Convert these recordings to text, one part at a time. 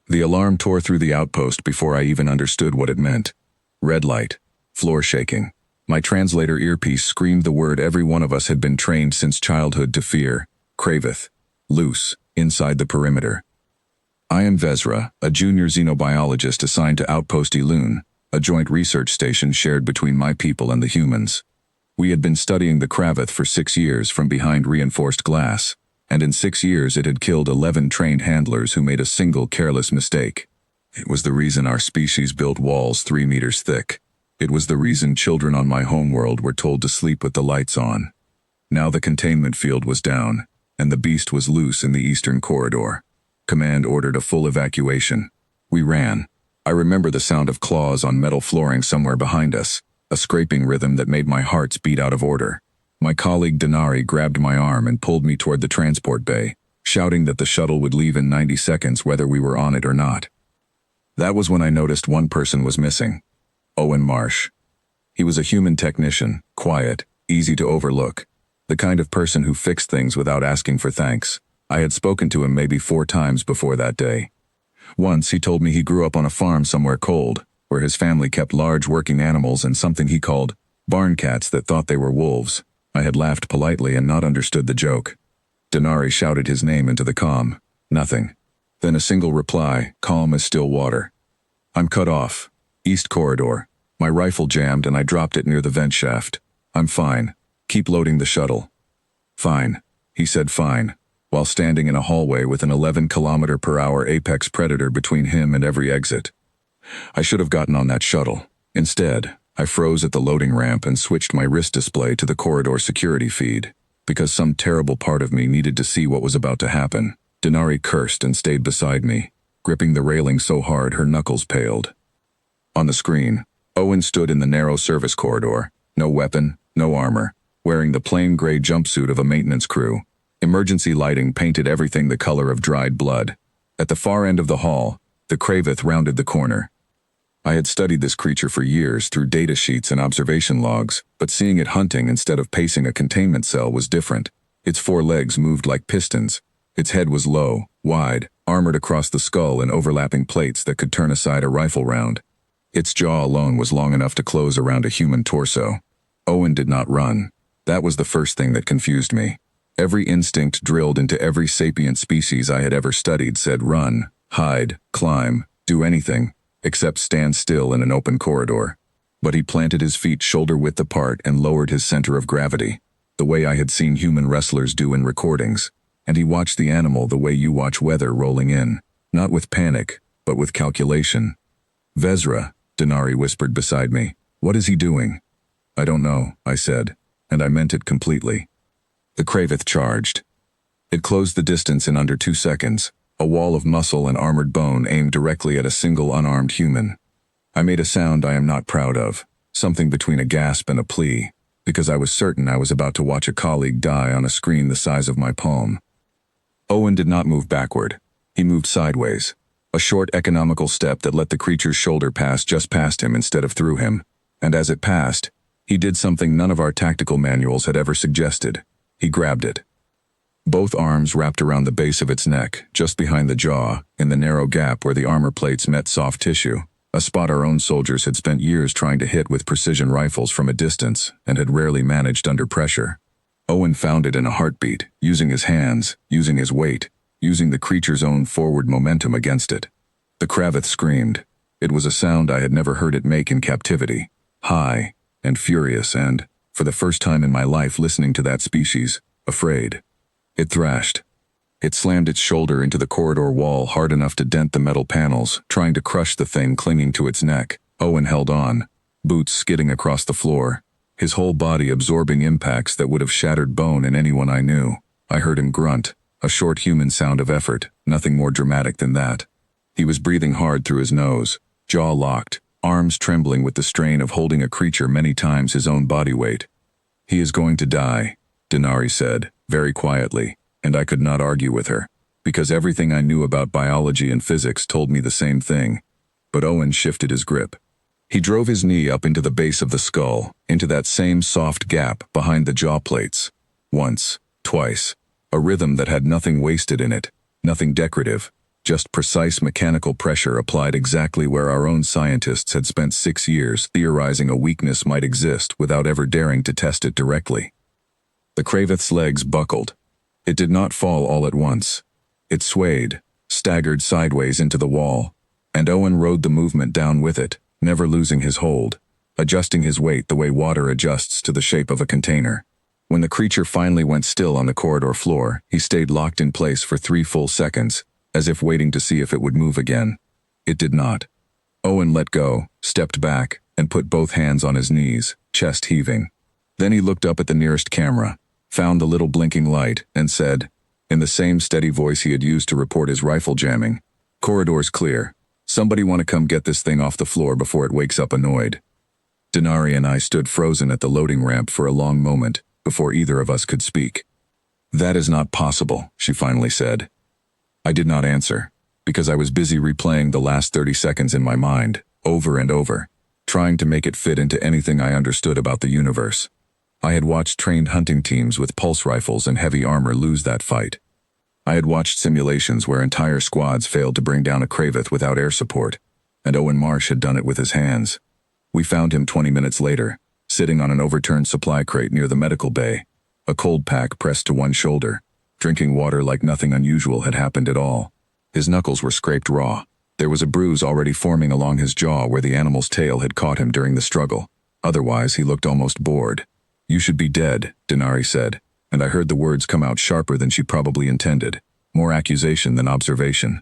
The alarm tore through the outpost before I even understood what it meant. Red light. Floor shaking. My translator earpiece screamed the word every one of us had been trained since childhood to fear. Kraveth. Loose. Inside the perimeter. I am Vezra, a junior xenobiologist assigned to Outpost Elune, a joint research station shared between my people and the humans. We had been studying the Kraveth for 6 years from behind reinforced glass, and in 6 years it had killed 11 trained handlers who made a single careless mistake. It was the reason our species built walls 3 meters thick. It was the reason children on my homeworld were told to sleep with the lights on. Now the containment field was down, and the beast was loose in the eastern corridor. Command ordered a full evacuation. We ran. I remember the sound of claws on metal flooring somewhere behind us, a scraping rhythm that made my hearts beat out of order. My colleague Denari grabbed my arm and pulled me toward the transport bay, shouting that the shuttle would leave in 90 seconds whether we were on it or not. That was when I noticed one person was missing. Owen Marsh. He was a human technician, quiet, easy to overlook, the kind of person who fixed things without asking for thanks. I had spoken to him maybe 4 times before that day. Once he told me he grew up on a farm somewhere cold, where his family kept large working animals and something he called barn cats that thought they were wolves. I had laughed politely and not understood the joke. Denari shouted his name into the comm. Nothing. Then a single reply, calm as still water. I'm cut off. East corridor. My rifle jammed and I dropped it near the vent shaft. I'm fine. Keep loading the shuttle. Fine. He said fine, while standing in a hallway with an 11-kilometer-per-hour apex predator between him and every exit. I should have gotten on that shuttle. Instead, I froze at the loading ramp and switched my wrist display to the corridor security feed, because some terrible part of me needed to see what was about to happen. Denari cursed and stayed beside me, gripping the railing so hard her knuckles paled. On the screen, Owen stood in the narrow service corridor, no weapon, no armor, wearing the plain gray jumpsuit of a maintenance crew. Emergency lighting painted everything the color of dried blood. At the far end of the hall, the Kraveth rounded the corner. I had studied this creature for years through data sheets and observation logs, but seeing it hunting instead of pacing a containment cell was different. Its 4 legs moved like pistons. Its head was low, wide, armored across the skull in overlapping plates that could turn aside a rifle round. Its jaw alone was long enough to close around a human torso. Owen did not run. That was the first thing that confused me. Every instinct drilled into every sapient species I had ever studied said run, hide, climb, do anything, except stand still in an open corridor. But he planted his feet shoulder-width apart and lowered his center of gravity, the way I had seen human wrestlers do in recordings, and he watched the animal the way you watch weather rolling in, not with panic, but with calculation. Vezra, Denari whispered beside me. What is he doing? I don't know, I said, and I meant it completely. The Kraveth charged. It closed the distance in under 2 seconds, a wall of muscle and armored bone aimed directly at a single unarmed human. I made a sound I am not proud of, something between a gasp and a plea, because I was certain I was about to watch a colleague die on a screen the size of my palm. Owen did not move backward. He moved sideways, a short economical step that let the creature's shoulder pass just past him instead of through him, and as it passed, he did something none of our tactical manuals had ever suggested. He grabbed it. Both arms wrapped around the base of its neck, just behind the jaw, in the narrow gap where the armor plates met soft tissue, a spot our own soldiers had spent years trying to hit with precision rifles from a distance and had rarely managed under pressure. Owen found it in a heartbeat, using his hands, using his weight, using the creature's own forward momentum against it. The Kraveth screamed. It was a sound I had never heard it make in captivity, high and furious and, for the first time in my life listening to that species, afraid. It thrashed. It slammed its shoulder into the corridor wall hard enough to dent the metal panels, trying to crush the thing clinging to its neck. Owen held on, boots skidding across the floor, his whole body absorbing impacts that would have shattered bone in anyone I knew. I heard him grunt, a short human sound of effort, nothing more dramatic than that. He was breathing hard through his nose, jaw locked, arms trembling with the strain of holding a creature many times his own body weight. He is going to die, Denari said, very quietly, and I could not argue with her, because everything I knew about biology and physics told me the same thing. But Owen shifted his grip. He drove his knee up into the base of the skull, into that same soft gap behind the jaw plates. Once, twice, a rhythm that had nothing wasted in it, nothing decorative, just precise mechanical pressure applied exactly where our own scientists had spent 6 years theorizing a weakness might exist without ever daring to test it directly. The Kravith's legs buckled. It did not fall all at once. It swayed, staggered sideways into the wall, and Owen rode the movement down with it, never losing his hold, adjusting his weight the way water adjusts to the shape of a container. When the creature finally went still on the corridor floor, he stayed locked in place for 3 full seconds, as if waiting to see if it would move again. It did not. Owen let go, stepped back, and put both hands on his knees, chest heaving. Then he looked up at the nearest camera, found the little blinking light, and said, in the same steady voice he had used to report his rifle jamming, "Corridor's clear. Somebody want to come get this thing off the floor before it wakes up annoyed." Denari and I stood frozen at the loading ramp for a long moment, before either of us could speak. "That is not possible," she finally said. I did not answer, because I was busy replaying the last 30 seconds in my mind, over and over, trying to make it fit into anything I understood about the universe. I had watched trained hunting teams with pulse rifles and heavy armor lose that fight. I had watched simulations where entire squads failed to bring down a Kravith without air support, and Owen Marsh had done it with his hands. We found him 20 minutes later, sitting on an overturned supply crate near the medical bay, a cold pack pressed to one shoulder, drinking water like nothing unusual had happened at all. His knuckles were scraped raw. There was a bruise already forming along his jaw where the animal's tail had caught him during the struggle. Otherwise, he looked almost bored. "You should be dead," Denari said, and I heard the words come out sharper than she probably intended, more accusation than observation.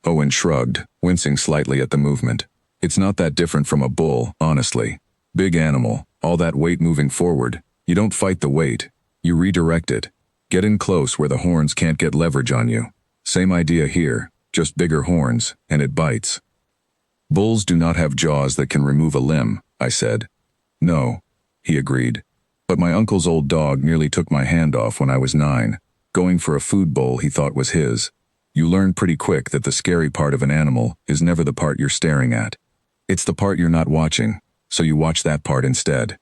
Owen shrugged, wincing slightly at the movement. "It's not that different from a bull, honestly. Big animal, all that weight moving forward. You don't fight the weight. You redirect it. Get in close where the horns can't get leverage on you. Same idea here, just bigger horns, and it bites." "Bulls do not have jaws that can remove a limb," I said. "No," he agreed. "But my uncle's old dog nearly took my hand off when I was 9, going for a food bowl he thought was his. You learn pretty quick that the scary part of an animal is never the part you're staring at. It's the part you're not watching, so you watch that part instead."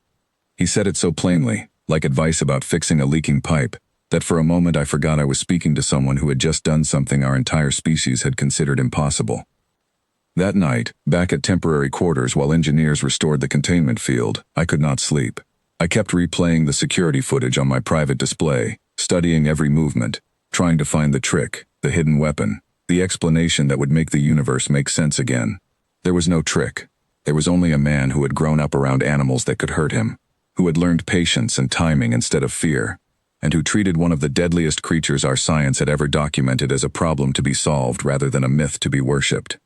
He said it so plainly, like advice about fixing a leaking pipe, that for a moment I forgot I was speaking to someone who had just done something our entire species had considered impossible. That night, back at temporary quarters while engineers restored the containment field, I could not sleep. I kept replaying the security footage on my private display, studying every movement, trying to find the trick, the hidden weapon, the explanation that would make the universe make sense again. There was no trick. There was only a man who had grown up around animals that could hurt him, who had learned patience and timing instead of fear, and who treated one of the deadliest creatures our science had ever documented as a problem to be solved rather than a myth to be worshipped.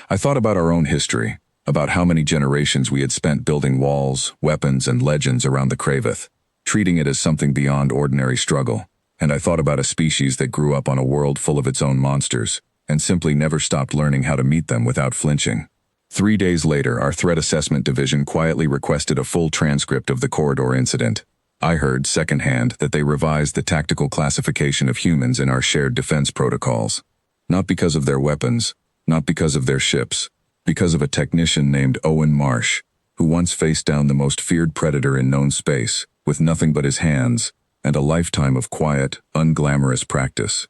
I thought about our own history, about how many generations we had spent building walls, weapons, and legends around the Kravith, treating it as something beyond ordinary struggle, and I thought about a species that grew up on a world full of its own monsters, and simply never stopped learning how to meet them without flinching. 3 days later, our Threat Assessment Division quietly requested a full transcript of the corridor incident. I heard, secondhand, that they revised the tactical classification of humans in our shared defense protocols. Not because of their weapons, not because of their ships, because of a technician named Owen Marsh, who once faced down the most feared predator in known space, with nothing but his hands, and a lifetime of quiet, unglamorous practice.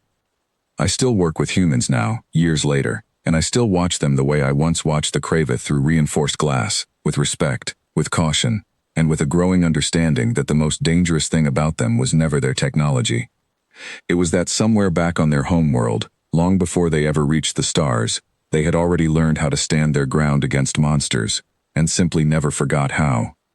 I still work with humans now, years later, and I still watch them the way I once watched the Kravith through reinforced glass, with respect, with caution, and with a growing understanding that the most dangerous thing about them was never their technology. It was that somewhere back on their homeworld, long before they ever reached the stars, they had already learned how to stand their ground against monsters, and simply never forgot how.